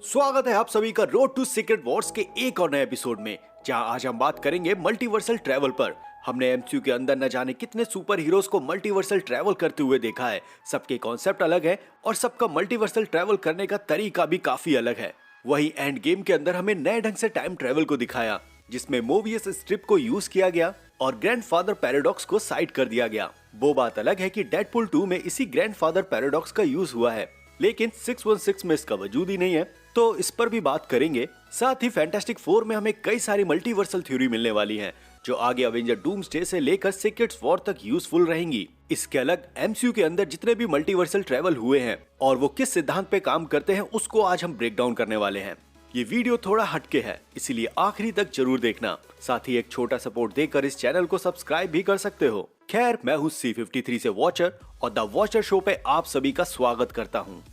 स्वागत है आप सभी का रोड टू सीक्रेट वॉर्स के एक और नए एपिसोड में, जहां आज हम बात करेंगे मल्टीवर्सल ट्रैवल पर। हमने एमसीयू के अंदर न जाने कितने सुपर हीरोज को मल्टीवर्सल ट्रैवल करते हुए देखा है। सबके कॉन्सेप्ट अलग है और सबका मल्टीवर्सल ट्रैवल करने का तरीका भी काफी अलग है। वहीं एंड गेम के अंदर हमें नए ढंग से टाइम ट्रैवल को दिखाया, जिसमें मोबियस स्ट्रिप को यूज किया गया और ग्रैंडफादर पैराडॉक्स को साइड कर दिया गया। वो बात अलग है कि डेडपूल 2 में इसी ग्रैंडफादर पैराडॉक्स का यूज हुआ है, लेकिन 616 में इसका वजूद ही नहीं है, तो इस पर भी बात करेंगे। साथ ही फैंटास्टिक 4 में हमें कई सारी मल्टीवर्सल थ्योरी मिलने वाली हैं, जो आगे अवेंजर डूम्सडे से लेकर सीक्रेट वॉर तक यूजफुल रहेंगी। इसके अलग एमसीयू के अंदर जितने भी मल्टीवर्सल ट्रैवल हुए हैं और वो किस सिद्धांत पे काम करते हैं, उसको आज हम ब्रेक डाउन करने वाले हैं। ये वीडियो थोड़ा हटके है, इसीलिए आखिरी तक जरूर देखना। साथ ही एक छोटा सपोर्ट देकर इस चैनल को सब्सक्राइब भी कर सकते हो। खैर, मैं हूँ C53 से वॉचर और द वॉचर शो पे आप सभी का स्वागत करता हूँ।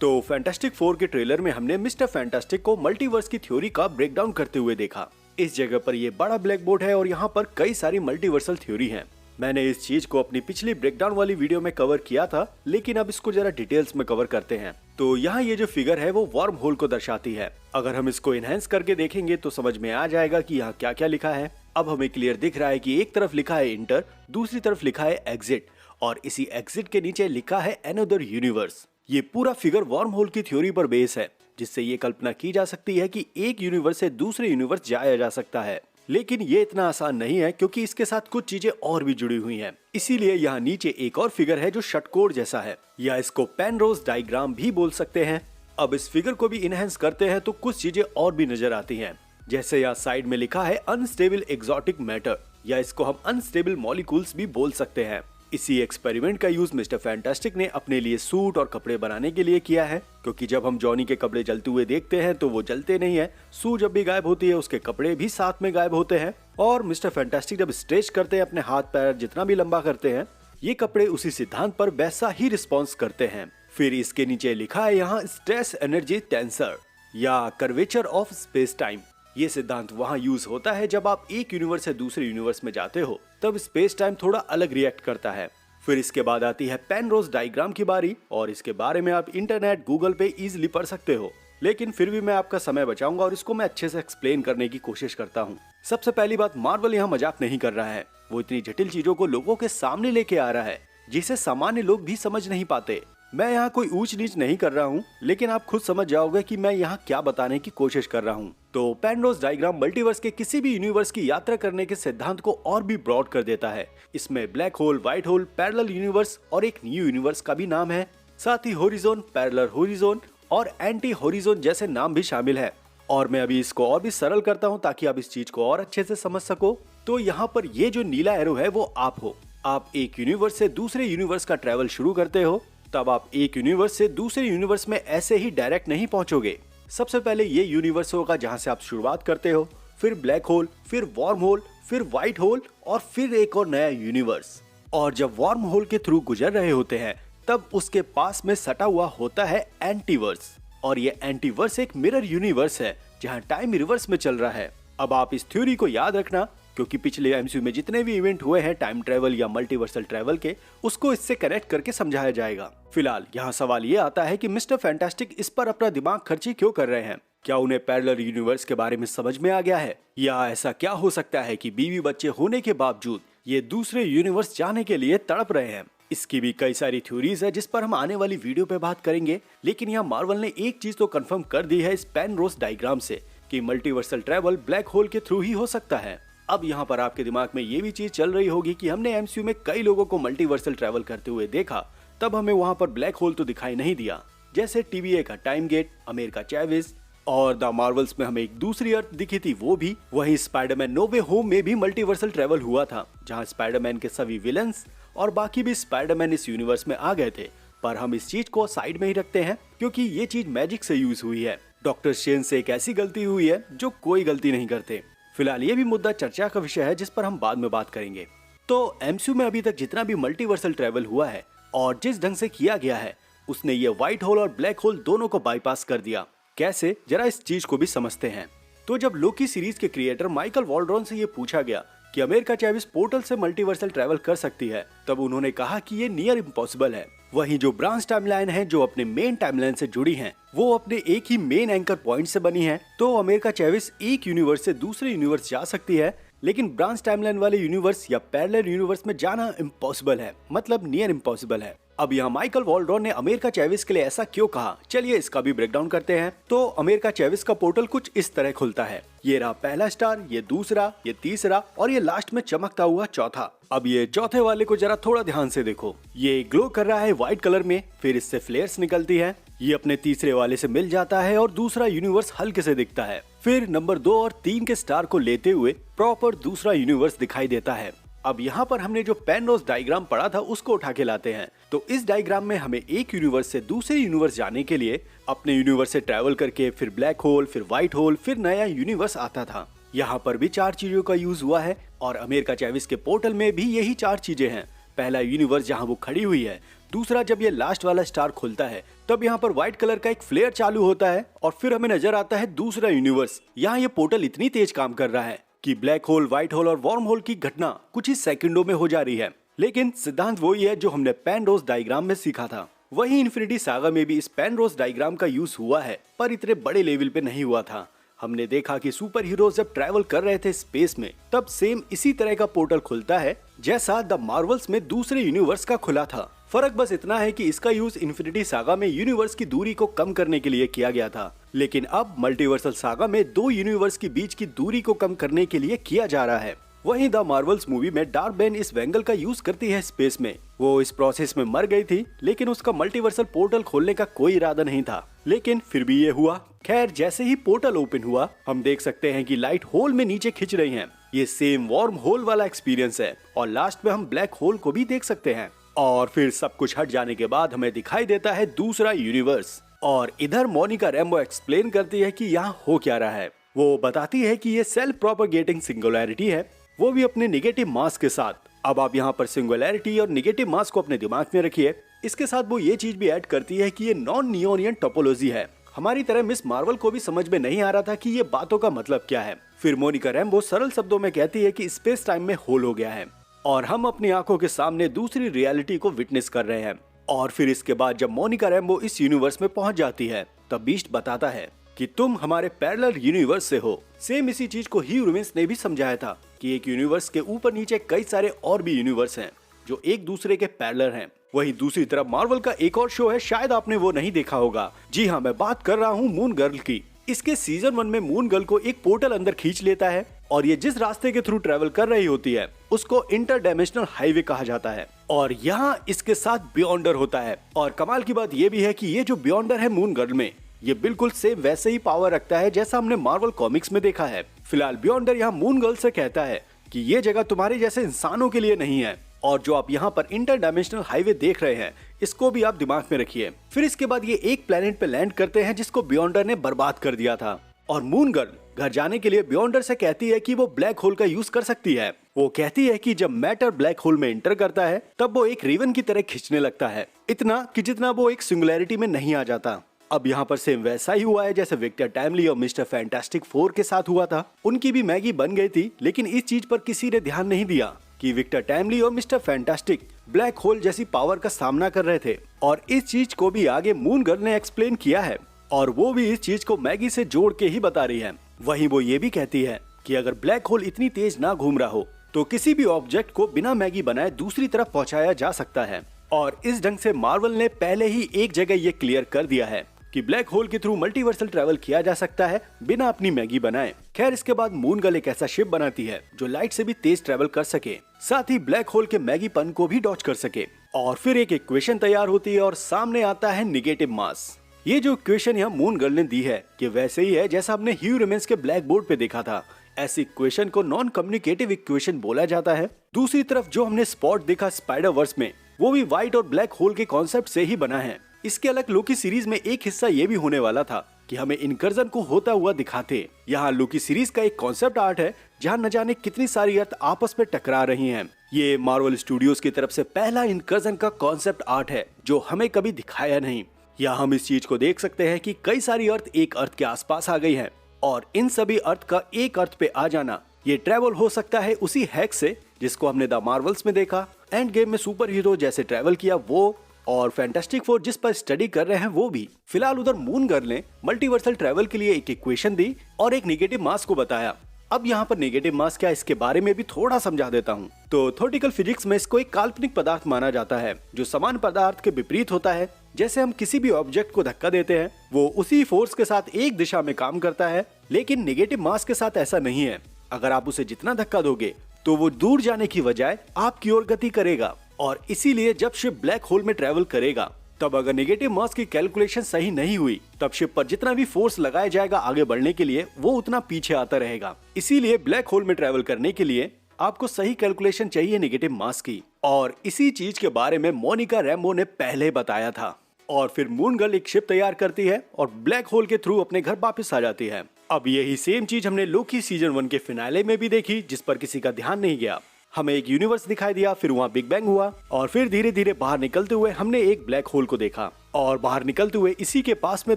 तो फैंटास्टिक 4 के ट्रेलर में हमने मिस्टर फैंटास्टिक को मल्टीवर्स की थ्योरी का ब्रेकडाउन करते हुए देखा। इस जगह पर ये बड़ा ब्लैक बोर्ड है और यहाँ पर कई सारी मल्टीवर्सल थ्योरी हैं। मैंने इस चीज को अपनी पिछली ब्रेकडाउन वाली वीडियो में कवर किया था, लेकिन अब इसको जरा डिटेल्स में कवर करते हैं। तो यहाँ ये जो फिगर है वो वार्म होल को दर्शाती है। अगर हम इसको इनहेंस करके देखेंगे तो समझ में आ जाएगा कि यहाँ क्या क्या लिखा है। अब हमें क्लियर दिख रहा है कि एक तरफ लिखा है इंटर, दूसरी तरफ लिखा है एग्जिट, और इसी एग्जिट के नीचे लिखा है अनदर यूनिवर्स। ये पूरा फिगर वार्म होल की थ्योरी पर बेस है, जिससे ये कल्पना की जा सकती है कि एक यूनिवर्स से दूसरे यूनिवर्स जाया जा सकता है। लेकिन ये इतना आसान नहीं है, क्योंकि इसके साथ कुछ चीजें और भी जुड़ी हुई हैं। इसीलिए यहाँ नीचे एक और फिगर है जो षटकोण जैसा है, या इसको पेनरोज डायग्राम भी बोल सकते हैं। अब इस फिगर को भी इनहेंस करते हैं तो कुछ चीजें और भी नजर आती हैं। जैसे यहाँ साइड में लिखा है अनस्टेबल एक्सोटिक मैटर, या इसको हम अनस्टेबल मॉलिक्यूल्स भी बोल सकते हैं। इसी एक्सपेरिमेंट का यूज मिस्टर फैंटास्टिक ने अपने लिए सूट और कपड़े बनाने के लिए किया है, क्योंकि जब हम जॉनी के कपड़े जलते हुए देखते हैं तो वो जलते नहीं है। सू जब भी गायब होती है उसके कपड़े भी साथ में गायब होते हैं, और मिस्टर फैंटास्टिक जब स्ट्रेच करते हैं अपने हाथ पैर जितना भी लंबा करते हैं, ये कपड़े उसी सिद्धांत पर वैसा ही रिस्पॉन्स करते हैं। फिर इसके नीचे लिखा है यहाँ स्ट्रेस एनर्जी टेंसर, या कर्वेचर ऑफ स्पेस टाइम। ये सिद्धांत वहाँ यूज होता है जब आप एक यूनिवर्स से दूसरे यूनिवर्स में जाते हो, तब स्पेस टाइम थोड़ा अलग रिएक्ट करता है। फिर इसके बाद आती है पेनरोज डायग्राम की बारी, और इसके बारे में आप इंटरनेट गूगल पे इजीली पढ़ सकते हो, लेकिन फिर भी मैं आपका समय बचाऊंगा और इसको मैं अच्छे से एक्सप्लेन करने की कोशिश करता हूँ। सबसे पहली बात, मार्वल यहाँ मजाक नहीं कर रहा है। वो इतनी जटिल चीजों को लोगों के सामने लेके आ रहा है जिसे सामान्य लोग भी समझ नहीं पाते। मैं यहाँ कोई ऊंच नीच नहीं कर रहा हूँ, लेकिन आप खुद समझ जाओगे कि मैं यहाँ क्या बताने की कोशिश कर रहा हूँ। तो पेनरोज डायग्राम मल्टीवर्स के किसी भी यूनिवर्स की यात्रा करने के सिद्धांत को और भी ब्रॉड कर देता है। इसमें black hole, white hole, parallel universe और एक न्यू यूनिवर्स का भी नाम है। साथ ही होरिजोन, पैरेलल होरिजोन और एंटी होरिजोन जैसे नाम भी शामिल है। और मैं अभी इसको और भी सरल करता हूँ ताकि आप इस चीज को और अच्छे से समझ सको। तो यहाँ पर ये जो नीला एरो है वो आप हो। आप एक यूनिवर्स से दूसरे यूनिवर्स का ट्रैवल शुरू करते हो, तब आप एक यूनिवर्स से दूसरे यूनिवर्स में ऐसे ही डायरेक्ट नहीं पहुंचोगे। सबसे पहले ये यूनिवर्स होगा जहां से आप शुरुआत करते हो, फिर ब्लैक होल, फिर वार्म होल, फिर व्हाइट होल और फिर एक और नया यूनिवर्स। और जब वार्म होल के थ्रू गुजर रहे होते हैं, तब उसके पास में सटा हुआ होता है एंटीवर्स, और ये एंटीवर्स एक मिरर यूनिवर्स है जहां टाइम रिवर्स में चल रहा है। अब आप इस थ्योरी को याद रखना, क्योंकि पिछले एमसीयू में जितने भी इवेंट हुए हैं टाइम ट्रेवल या मल्टीवर्सल ट्रेवल के, उसको इससे कनेक्ट करके समझाया जाएगा। फिलहाल यहाँ सवाल ये आता है कि मिस्टर फैंटास्टिक इस पर अपना दिमाग खर्ची क्यों कर रहे हैं? क्या उन्हें पैरेलल यूनिवर्स के बारे में समझ में आ गया है, या ऐसा क्या हो सकता है कि बीवी बच्चे होने के बावजूद ये दूसरे यूनिवर्स जाने के लिए तड़प रहे हैं? इसकी भी कई सारी थ्योरीज है जिस पर हम आने वाली वीडियो पे बात करेंगे, लेकिन यहाँ मार्वल ने एक चीज तो कंफर्म कर दी है इस पेनरोज डायग्राम से, कि मल्टीवर्सल ट्रेवल ब्लैक होल के थ्रू ही हो सकता है। अब यहाँ पर आपके दिमाग में ये भी चीज चल रही होगी कि हमने एमसीयू में कई लोगों को मल्टीवर्सल ट्रैवल करते हुए देखा, तब हमें वहाँ पर ब्लैक होल तो दिखाई नहीं दिया। जैसे TVA का टाइम गेट, अमेरिका चैविस, और द मार्वल्स में हमें एक दूसरी अर्थ दिखी थी, वो भी। वहीं स्पाइडरमैन नो वे होम में भी मल्टीवर्सल ट्रैवल हुआ था, जहाँ स्पाइडरमैन के सभी विलन्स और बाकी भी स्पाइडरमैन इस यूनिवर्स में आ गए थे। पर हम इस चीज को साइड में ही रखते हैं, क्योंकि ये चीज मैजिक से यूज हुई है। डॉक्टर स्ट्रेंज से एक ऐसी गलती हुई है जो कोई गलती नहीं करते। फिलहाल ये भी मुद्दा चर्चा का विषय है जिस पर हम बाद में बात करेंगे। तो एमसीयू में अभी तक जितना भी मल्टीवर्सल ट्रैवल हुआ है और जिस ढंग से किया गया है, उसने ये व्हाइट होल और ब्लैक होल दोनों को बाईपास कर दिया। कैसे, जरा इस चीज को भी समझते हैं। तो जब लोकी सीरीज के क्रिएटर माइकल वॉल्ड्रॉन से ये पूछा गया कि अमेरिका चैविस पोर्टल से मल्टीवर्सल ट्रैवल कर सकती है, तब उन्होंने कहा कि ये नियर इम्पॉसिबल है। वहीं जो ब्रांच टाइमलाइन है जो अपने मेन टाइमलाइन से जुड़ी हैं, वो अपने एक ही मेन एंकर पॉइंट से बनी है। तो अमेरिका चैविस एक यूनिवर्स से दूसरे यूनिवर्स जा सकती है, लेकिन ब्रांच टाइमलाइन वाले यूनिवर्स या पैरेलल यूनिवर्स में जाना इम्पॉसिबल है, मतलब नियर इम्पॉसिबल है। अब यहाँ माइकल वॉल्ड्रॉन ने अमेरिका चैविस के लिए ऐसा क्यों कहा, चलिए इसका भी ब्रेकडाउन करते हैं। तो अमेरिका चैविस का पोर्टल कुछ इस तरह खुलता है। ये रहा पहला स्टार, ये दूसरा, ये तीसरा और ये लास्ट में चमकता हुआ चौथा। अब ये चौथे वाले को जरा थोड़ा ध्यान से देखो, ये ग्लो कर रहा है व्हाइट कलर में, फिर इससे फ्लेयर्स निकलती है, ये अपने तीसरे वाले से मिल जाता है और दूसरा यूनिवर्स हल्के से दिखता है। फिर नंबर 2 और 3 के स्टार को लेते हुए प्रॉपर दूसरा यूनिवर्स दिखाई देता है। अब यहाँ पर हमने जो पेनरोज डायग्राम पढ़ा था उसको उठा के लाते हैं। तो इस डायग्राम में हमें एक यूनिवर्स से दूसरे यूनिवर्स जाने के लिए अपने यूनिवर्स से ट्रैवल करके फिर ब्लैक होल, फिर व्हाइट होल, फिर नया यूनिवर्स आता था। यहाँ पर भी 4 चीजों का यूज हुआ है और अमेरिका चैविस के पोर्टल में भी यही 4 चीजें हैं। पहला यूनिवर्स जहाँ वो खड़ी हुई है, दूसरा जब ये लास्ट वाला स्टार खुलता है तब यहाँ पर व्हाइट कलर का एक फ्लेयर चालू होता है और फिर हमें नजर आता है दूसरा यूनिवर्स। यहाँ ये पोर्टल इतनी तेज काम कर रहा है कि ब्लैक होल, व्हाइट होल और वार्म होल की घटना कुछ ही सेकंडों में हो जा रही है। लेकिन सिद्धांत वही है जो हमने पेनरोज डायग्राम में सीखा था। वही इन्फिनिटी सागा में भी इस पेनरोज डायग्राम का यूज हुआ है, पर इतने बड़े लेवल पे नहीं हुआ था। हमने देखा कि सुपर हीरोज जब ट्रैवल कर रहे थे स्पेस में, तब सेम इसी तरह का पोर्टल खुलता है जैसा द मार्वल्स में दूसरे यूनिवर्स का खुला था। फर्क बस इतना है कि इसका यूज इन्फिनिटी सागा में यूनिवर्स की दूरी को कम करने के लिए किया गया था, लेकिन अब मल्टीवर्सल सागा में 2 यूनिवर्स के बीच की दूरी को कम करने के लिए किया जा रहा है। वहीं द मार्वल्स मूवी में डार्क बेन इस वेंगल का यूज करती है स्पेस में। वो इस प्रोसेस में मर गई थी, लेकिन उसका मल्टीवर्सल पोर्टल खोलने का कोई इरादा नहीं था, लेकिन फिर भी ये हुआ। खैर, जैसे ही पोर्टल ओपन हुआ, हम देख सकते हैं कि लाइट होल में नीचे खिंच रही है। ये सेम वार्म होल वाला एक्सपीरियंस है और लास्ट में हम ब्लैक होल को भी देख सकते हैं। और फिर सब कुछ हट जाने के बाद हमें दिखाई देता है दूसरा यूनिवर्स और इधर मोनिका रैम्बो एक्सप्लेन करती है कि यहाँ हो क्या रहा है। वो बताती है कि ये सेल्फ प्रोपेगेटिंग सिंगुलैरिटी है, वो भी अपने नेगेटिव मास के साथ। अब आप यहाँ पर सिंगुलैरिटी और नेगेटिव मास को अपने दिमाग में रखिए। इसके साथ वो ये चीज भी ऐड करती है कि ये नॉन नियोनियन टोपोलॉजी है। हमारी तरह मिस मार्वल को भी समझ में नहीं आ रहा था कि ये बातों का मतलब क्या है। फिर मोनिका रैम्बो सरल शब्दों में कहती है कि स्पेस टाइम में होल हो गया है और हम अपनी आंखों के सामने दूसरी रियलिटी को विटनेस कर रहे हैं। और फिर इसके बाद जब मोनिका रैम्बो इस यूनिवर्स में पहुंच जाती है, तब बीस्ट बताता है कि तुम हमारे पैरेलल यूनिवर्स से हो। सेम इसी चीज को ह्यू रूमेंस ने भी समझाया था कि एक यूनिवर्स के ऊपर नीचे कई सारे और भी यूनिवर्स हैं जो एक दूसरे के पैरेलल हैं। वहीं दूसरी तरफ मार्वल का एक और शो है, शायद आपने वो नहीं देखा होगा। जी हाँ, मैं बात कर रहा हूँ मून गर्ल की। इसके सीजन 1 में मून गर्ल को एक पोर्टल अंदर खींच लेता है और ये जिस रास्ते के थ्रू ट्रेवल कर रही होती है उसको इंटरडायमेंशनल हाईवे कहा जाता है और यहाँ इसके साथ बियॉन्डर होता है। और कमाल की बात ये भी है कि ये जो बियॉन्डर है मून गर्ल में, ये बिल्कुल सेम वैसे ही पावर रखता है जैसा हमने मार्वल कॉमिक्स में देखा है। फिलहाल बियॉन्डर यहाँ मून गर्ल से कहता है कि ये जगह तुम्हारे जैसे इंसानों के लिए नहीं है और जो आप यहाँ पर इंटरडायमेंशनल हाईवे देख रहे हैं इसको भी आप दिमाग में रखिए। फिर इसके बाद ये एक प्लेनेट पे लैंड करते हैं जिसको बियॉन्डर ने बर्बाद कर दिया था और मून गर्ल घर जाने के लिए बियॉन्डर से कहती है कि वो ब्लैक होल का यूज कर सकती है। वो कहती है कि जब मैटर ब्लैक होल में एंटर करता है तब वो एक रिबन की तरह खींचने लगता है, इतना कि जितना वो एक सिंगुलैरिटी में नहीं आ जाता। अब यहाँ पर सेम वैसा ही हुआ है जैसे विक्टर टाइमली और मिस्टर फैंटास्टिक 4 के साथ हुआ था। उनकी भी मैगी बन गई थी, लेकिन इस चीज पर किसी ने ध्यान नहीं दिया कि विक्टर टाइमली और मिस्टर फैंटास्टिक ब्लैक होल जैसी पावर का सामना कर रहे थे। और इस चीज को भी आगे मून गर्ल ने एक्सप्लेन किया है और वो भी इस चीज को मैगी से जोड़ के ही बता रही है। वहीं वो ये भी कहती है कि अगर ब्लैक होल इतनी तेज ना घूम रहा हो तो किसी भी ऑब्जेक्ट को बिना मैगी बनाए दूसरी तरफ पहुंचाया जा सकता है। और इस ढंग से मार्वल ने पहले ही एक जगह ये क्लियर कर दिया है कि ब्लैक होल के थ्रू मल्टीवर्सल ट्रैवल किया जा सकता है बिना अपनी मैगी बनाए। खैर, इसके बाद मून गर्ल एक ऐसा शिप बनाती है जो लाइट से भी तेज ट्रैवल कर सके, साथ ही ब्लैक होल के मैगी पन को भी डॉच कर सके। और फिर एक इक्वेशन तैयार होती है और सामने आता है नेगेटिव मास। ये जो इक्वेशन यहाँ मून गर्ल ने दी है ये वैसे ही है जैसा हमने ह्यू रूमेंस के ब्लैक बोर्ड पे देखा था। ऐसी इक्वेशन को नॉन कम्युनिकेटिव इक्वेशन बोला जाता है। दूसरी तरफ जो हमने स्पॉट देखा स्पाइडर वर्स में, वो भी व्हाइट और ब्लैक होल के कॉन्सेप्ट से ही बना है। इसके अलग लोकी सीरीज में एक हिस्सा ये भी होने वाला था कि हमें इनकर्जन को होता हुआ दिखाते। यहाँ लोकी सीरीज का एक कॉन्सेप्ट आर्ट है जहाँ न जाने कितनी सारी अर्थ आपस में टकरा रही हैं। ये मार्वल स्टूडियोज की तरफ से पहला इनकर्जन का कॉन्सेप्ट आर्ट है जो हमें कभी दिखाया नहीं। यहाँ हम इस चीज को देख सकते हैं कि कई सारी अर्थ एक अर्थ के आसपास आ गई है और इन सभी अर्थ का एक अर्थ पे आ जाना ये ट्रेवल हो सकता है उसी हैक से जिसको हमने द मार्वल्स में देखा, एंड गेम में सुपर हीरो जैसे ट्रेवल किया वो, और फैंटास्टिक फोर जिस पर स्टडी कर रहे हैं वो भी। फिलहाल उधर मून गर्ल ने मल्टीवर्सल ट्रेवल के लिए एक इक्वेशन दी और एक नेगेटिव मास को बताया। अब यहाँ पर नेगेटिव मास क्या, इसके बारे में भी थोड़ा समझा देता हूँ। तो थ्योरेटिकल फिजिक्स में इसको एक काल्पनिक पदार्थ माना जाता है जो समान पदार्थ के विपरीत होता है। जैसे हम किसी भी ऑब्जेक्ट को धक्का देते हैं वो उसी फोर्स के साथ एक दिशा में काम करता है, लेकिन नेगेटिव मास के साथ ऐसा नहीं है। अगर आप उसे जितना धक्का दोगे तो वो दूर जाने की बजाय आपकी ओर गति करेगा, और इसीलिए जब शिप ब्लैक होल में ट्रेवल करेगा तब अगर नेगेटिव मास की कैलकुलेशन सही नहीं हुई तब शिप पर जितना भी फोर्स लगाया जाएगा आगे बढ़ने के लिए वो उतना पीछे आता रहेगा। इसीलिए ब्लैक होल में ट्रेवल करने के लिए आपको सही कैलकुलेशन चाहिए नेगेटिव मास की, और इसी चीज के बारे में मोनिका रैम्बो ने पहले बताया था। और फिर मून गर्ल एक शिप तैयार करती है और ब्लैक होल के थ्रू अपने घर वापस आ जाती है। अब यही सेम चीज हमने लोकी सीजन 1 के फिनाले में भी देखी, जिस पर किसी का ध्यान नहीं गया। हमें एक यूनिवर्स दिखाई दिया, फिर वहाँ बिग बैंग हुआ, और फिर धीरे धीरे बाहर निकलते हुए हमने एक ब्लैक होल को देखा, और बाहर निकलते हुए इसी के पास में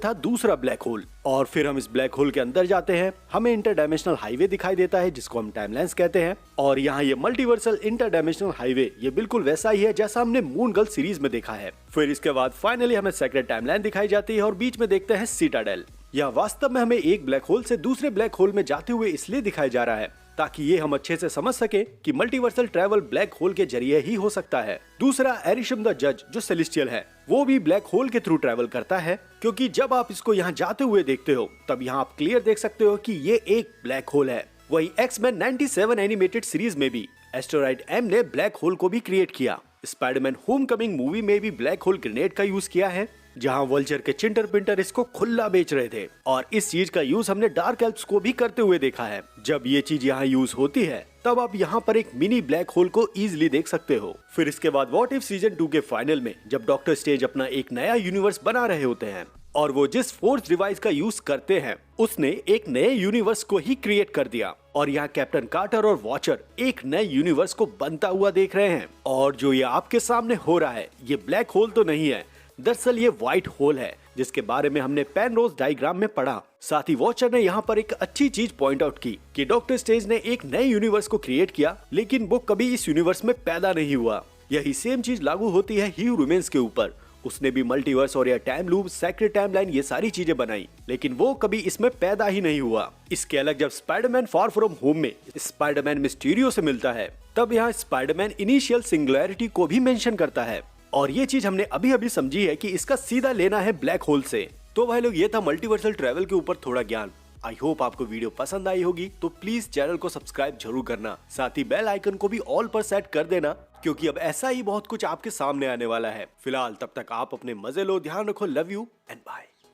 था दूसरा ब्लैक होल, और फिर हम इस ब्लैक होल के अंदर जाते हैं। हमें इंटरडायमेंशनल हाईवे दिखाई देता है जिसको हम टाइमलाइंस कहते हैं, और यहाँ ये मल्टीवर्सल इंटरडायमेंशनल हाईवे ये बिल्कुल वैसा ही है जैसा हमने मून गर्ल सीरीज में देखा है। फिर इसके बाद फाइनली हमें सेक्रेट टाइमलाइन दिखाई जाती है और बीच में देखते हैं सिटाडेल। यह वास्तव में हमें एक ब्लैक होल से दूसरे ब्लैक होल में जाते हुए इसलिए दिखाया जा रहा है ताकि ये हम अच्छे से समझ सके कि मल्टीवर्सल ट्रैवल ब्लैक होल के जरिए ही हो सकता है। दूसरा एरिशम द जज जो सेलेस्टियल है वो भी ब्लैक होल के थ्रू ट्रैवल करता है, क्योंकि जब आप इसको यहाँ जाते हुए देखते हो तब यहाँ आप क्लियर देख सकते हो कि ये एक ब्लैक होल है। वही एक्समैन 97 एनिमेटेड सीरीज में भी एस्टेरॉइड एम ने ब्लैक होल को भी क्रिएट किया। स्पाइडरमैन होमकमिंग मूवी में भी ब्लैक होल ग्रेनेड का यूज किया है, जहां वल्चर के चिंटर पिंटर इसको खुला बेच रहे थे, और इस चीज का यूज हमने डार्क एल्प्स को भी करते हुए देखा है। जब ये चीज यहाँ यूज होती है तब आप यहाँ पर एक मिनी ब्लैक होल को इजीली देख सकते हो। फिर इसके बाद व्हाट इफ सीजन 2 के फाइनल में जब डॉक्टर स्ट्रेंज अपना एक नया यूनिवर्स बना रहे होते हैं और वो जिस फोर्स डिवाइस का यूज करते हैं उसने एक नए यूनिवर्स को ही क्रिएट कर दिया, और यहाँ कैप्टन कार्टर और वॉचर एक नए यूनिवर्स को बनता हुआ देख रहे हैं। और जो ये आपके सामने हो रहा है ये ब्लैक होल तो नहीं है, दरअसल ये व्हाइट होल है जिसके बारे में हमने पेनरोज डायग्राम में पढ़ा। साथ ही वॉचर ने यहाँ पर एक अच्छी चीज पॉइंट आउट की कि डॉक्टर स्ट्रेंज ने एक नए यूनिवर्स को क्रिएट किया लेकिन वो कभी इस यूनिवर्स में पैदा नहीं हुआ। यही सेम चीज लागू होती है ही ह्यूमंस के ऊपर। उसने भी मल्टीवर्स और या टाइम लूप, सेक्रेट टाइमलाइन ये सारी चीजें बनाई, लेकिन वो कभी इसमें पैदा ही नहीं हुआ। इसके अलग जब स्पाइडरमैन फार फ्रॉम होम में स्पाइडरमैन मिस्टीरियो से मिलता है तब यहाँ स्पाइडरमैन इनिशियल सिंगुलैरिटी को भी मेंशन करता है, और ये चीज हमने अभी अभी समझी है कि इसका सीधा लेना है ब्लैक होल से। तो भाई लोग ये था मल्टीवर्सल ट्रैवल के ऊपर थोड़ा ज्ञान। आई होप आपको वीडियो पसंद आई होगी, तो प्लीज चैनल को सब्सक्राइब जरूर करना, साथ ही बेल आइकन को भी ऑल पर सेट कर देना, क्योंकि अब ऐसा ही बहुत कुछ आपके सामने आने वाला है। फिलहाल तब तक आप अपने मजे लो, ध्यान रखो, लव यू एंड बाय।